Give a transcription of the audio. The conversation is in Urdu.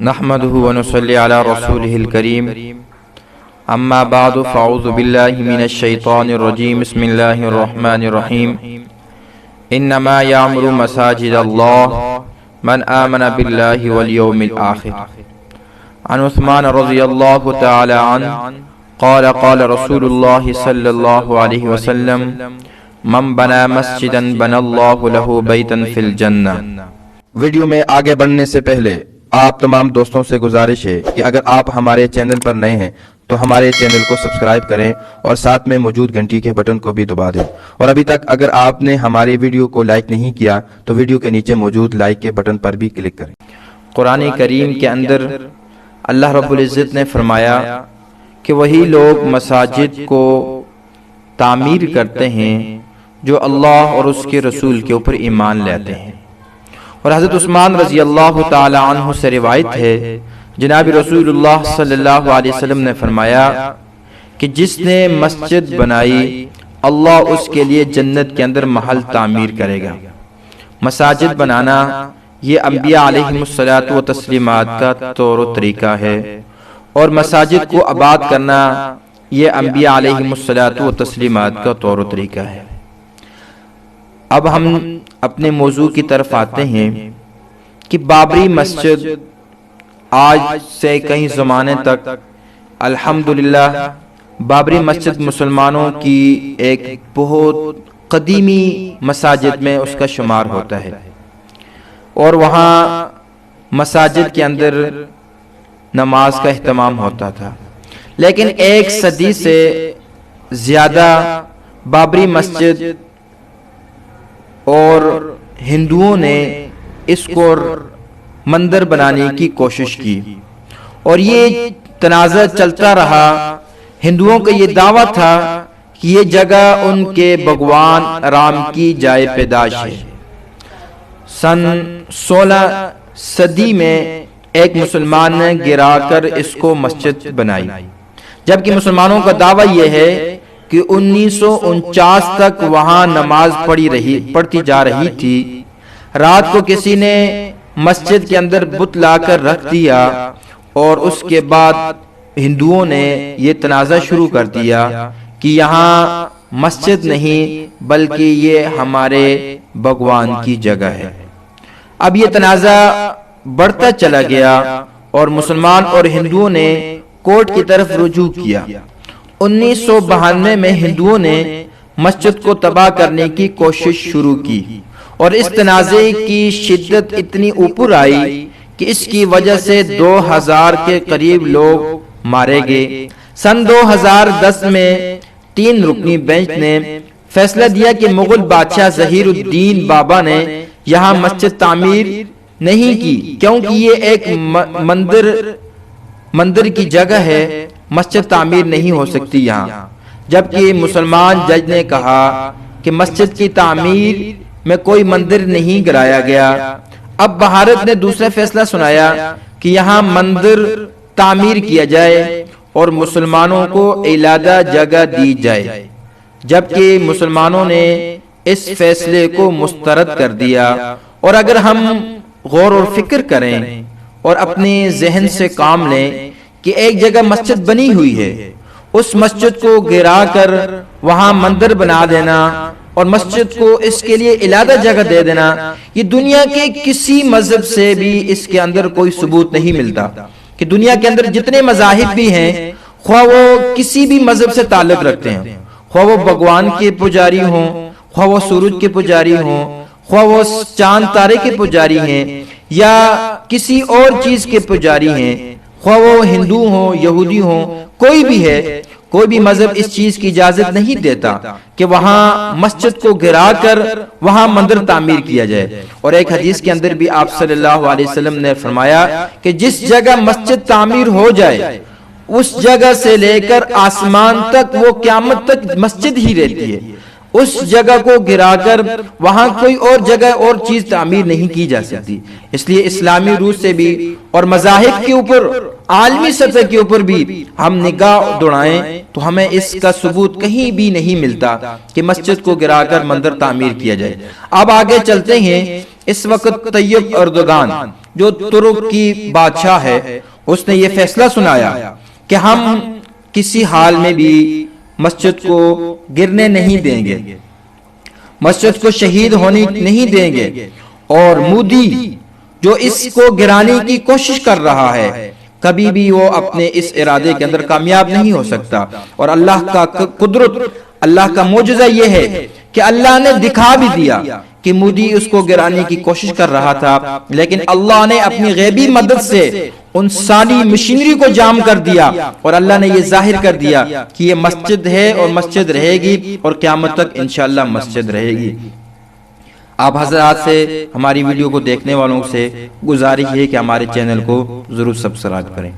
نحمده ونصلي على رسوله الكريم اما بعد فاعوذ بالله من الشيطان الرجيم بسم الله الرحمن الرحيم انما يعمر مساجد الله من آمن بالله واليوم الآخر عن عثمان رضي الله تعالى عنه قال قال رسول الله صلى الله عليه وسلم من بنى مسجدا بنى الله له بيتا في الجنة۔ ویڈیو میں آگے بڑھنے سے پہلے آپ تمام دوستوں سے گزارش ہے کہ اگر آپ ہمارے چینل پر نئے ہیں تو ہمارے چینل کو سبسکرائب کریں اور ساتھ میں موجود گھنٹی کے بٹن کو بھی دبا دیں، اور ابھی تک اگر آپ نے ہماری ویڈیو کو لائک نہیں کیا تو ویڈیو کے نیچے موجود لائک کے بٹن پر بھی کلک کریں۔ قرآن کریم کے اندر اللہ رب العزت نے فرمایا کہ وہی لوگ مساجد کو تعمیر کرتے ہیں جو اللہ اور اس کے رسول کے اوپر ایمان لیتے ہیں۔ اور حضرت عثمان رضی اللہ تعالی عنہ سے روایت ہے، جناب رسول اللہ صلی اللہ علیہ وسلم نے فرمایا کہ جس نے مسجد بنائی اللہ اس کے لیے جنت کے اندر محل تعمیر کرے گا۔ مساجد بنانا یہ انبیاء علیہم الصلاۃ و تسلیمات کا طور و طریقہ ہے، اور مساجد کو آباد کرنا یہ انبیاء علیہم الصلاۃ و تسلیمات کا طور و طریقہ ہے۔ اب ہم اپنے موضوع کی طرف آتے ہیں کہ بابری مسجد آج سے کئی زمانے تک الحمدللہ بابری مسجد مسلمانوں کی ایک بہت قدیمی مساجد میں اس کا شمار ہوتا ہے، اور وہاں مساجد کے اندر نماز کا اہتمام ہوتا تھا، لیکن ایک صدی سے زیادہ بابری مسجد اور ہندوؤں نے اس کو مندر بنانے کی کوشش کی، اور یہ تنازع چلتا رہا۔ ہندوؤں کا یہ دعویٰ تھا کہ یہ جگہ ان کے بھگوان رام کی جائے پیدائش ہے۔ سن 16 صدی میں ایک مسلمان نے گرا کر اس کو مسجد بنائی، جبکہ مسلمانوں کا دعویٰ یہ ہے کہ 1949 تک وہاں نماز پڑھتی جا رہی تھی۔ رات کو کسی نے مسجد کے اندر بت لا کر رکھ دیا، اور اس کے بعد ہندوؤں نے یہ تنازع شروع کر دیا کہ یہاں مسجد نہیں بلکہ یہ ہمارے بھگوان کی جگہ ہے۔ اب یہ تنازع بڑھتا چلا گیا، اور مسلمان اور ہندوؤں نے کورٹ کی طرف رجوع کیا۔ 1992 میں ہندوؤں نے مسجد کو تباہ کرنے کی کوشش شروع کی، اور اس تنازع کی شدت اتنی اوپر آئی کہ اس کی وجہ سے 2000 کے قریب لوگ مارے گئے۔ سن 2010 میں 3 رکنی بینچ نے فیصلہ دیا کہ مغل بادشاہ ظہیر الدین بابا نے یہاں مسجد تعمیر نہیں کی، کیونکہ یہ ایک مندر کی جگہ ہے، مسجد تعمیر نہیں ہو سکتی یہاں۔ جبکہ مسلمان جج نے کہا کہ مسجد کی تعمیر میں کوئی مندر نہیں گرایا گیا۔ اب بھارت نے دوسرا فیصلہ سنایا کہ یہاں مندر تعمیر کیا جائے اور مسلمانوں کو علیحدہ جگہ دی جائے، جبکہ مسلمانوں نے اس فیصلے کو مسترد کر دیا۔ اور اگر ہم غور و فکر کریں اور اپنے ذہن سے کام لیں کہ ایک جگہ مسجد بنی ہوئی ہے، اس مسجد کو گرا کر وہاں مندر بنا دینا اور مسجد کو اس کے لیے علیحدہ جگہ دے دینا، یہ دنیا کے کسی مذہب سے بھی اس کے اندر کوئی ثبوت نہیں ملتا کہ دنیا کے اندر جتنے مذاہب بھی ہیں، خواہ وہ کسی بھی مذہب سے تعلق رکھتے ہیں، خواہ وہ بھگوان کے پجاری ہوں، خواہ وہ سورج کے پجاری ہوں، خواہ وہ چاند تارے کے پجاری ہیں یا کسی اور چیز کے پجاری ہیں، خواہ وہ ہندو ہوں، یہودی ہوں، کوئی بھی ہے، کوئی بھی مذہب اس چیز کی اجازت نہیں دیتا کہ وہاں مسجد کو گرا کر وہاں مندر تعمیر کیا جائے۔ اور ایک حدیث کے اندر بھی آپ صلی اللہ علیہ وسلم نے فرمایا کہ جس جگہ مسجد تعمیر ہو جائے اس جگہ سے لے کر آسمان تک وہ قیامت تک مسجد ہی رہتی ہے، اس جگہ کو گرا کر وہاں کوئی اور جگہ اور چیز تعمیر نہیں کی جا سکتی۔ اس لیے اسلامی روح سے بھی اور مذاہب کے اوپر عالمی سطح کے اوپر بھی ہم نگاہ دوڑائیں تو ہمیں اس کا ثبوت کہیں بھی نہیں ملتا کہ مسجد کو گرا کر مندر تعمیر کیا جائے۔ اب آگے چلتے ہیں۔ اس وقت طیب اردگان جو ترک کی بادشاہ ہے، اس نے یہ فیصلہ سنایا کہ ہم کسی حال میں بھی مسجد کو گرنے نہیں دیں گے، مسجد کو شہید ہونے نہیں دیں گے، اور مودی جو اس کو گرانے کی کوشش کر رہا ہے کبھی بھی وہ اپنے اس ارادے کے اندر کامیاب نہیں ہو سکتا۔ اور اللہ کا قدرت، اللہ کا معجزہ یہ ہے کہ اللہ نے دکھا بھی دیا کہ مودی اس کو گرانے کی کوشش کر رہا تھا، لیکن اللہ نے اپنی غیبی مدد سے ان ساری مشینری کو جام کر دیا، اور اللہ نے یہ ظاہر کر دیا کہ یہ مسجد ہے اور مسجد رہے گی، اور قیامت تک انشاءاللہ مسجد رہے گی۔ آپ حضرات سے، ہماری ویڈیو کو دیکھنے والوں سے گزارش ہے کہ ہمارے چینل کو ضرور سبسکرائب کریں۔